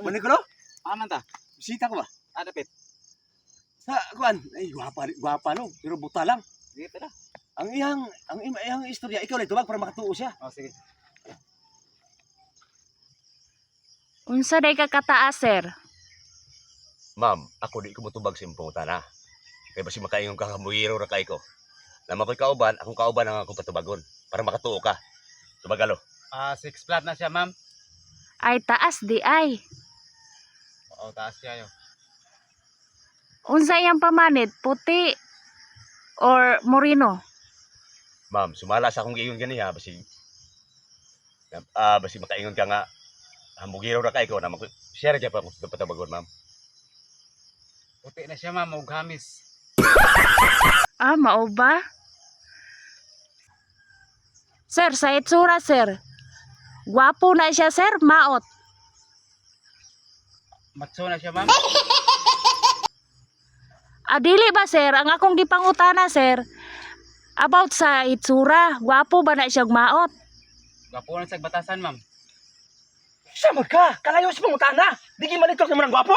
Mani ko no? Aman ta. Bisita ko ba? Adapit. Sa kuan, ay gwapa no, pero buta lang. Sige tara. Ang iyang istorya ikaw lang tubag para makatuo siya. Oh sige. Unsa day ka kataas, sir? Ma'am, ako di ko motubag sa imong pangutana. Kay basi makaingon ka kamuyiro ra kay ko. Lama ko'y kauban, akong kauban ang akong patubagon para makatuo ka. Tubagalo. 6 flat na siya, ma'am. Ay taas di ay. Oo, taas siya yo. Unsa iyang pamanid, puti or moreno? Ma'am, sumala sa akong giingon ganiha basi basi makaingon ka nga hambugiro ra kay ko na share gyud pa akong patubagon, ma'am. Puti na siya, ma'am, ug hamis. Ah, mao ba? Sir, sa itsura, sir. Gwapo na siya, sir. Maot. Matso na siya, ma'am. Dili ba, sir? Ang akong gipangutana, sir. About sa itsura. Gwapo ba na siya maot? Gapo na sa batasan, ma'am. Sama ka, kalayo sa pangutana. Di gi malitok naman ang gwapo.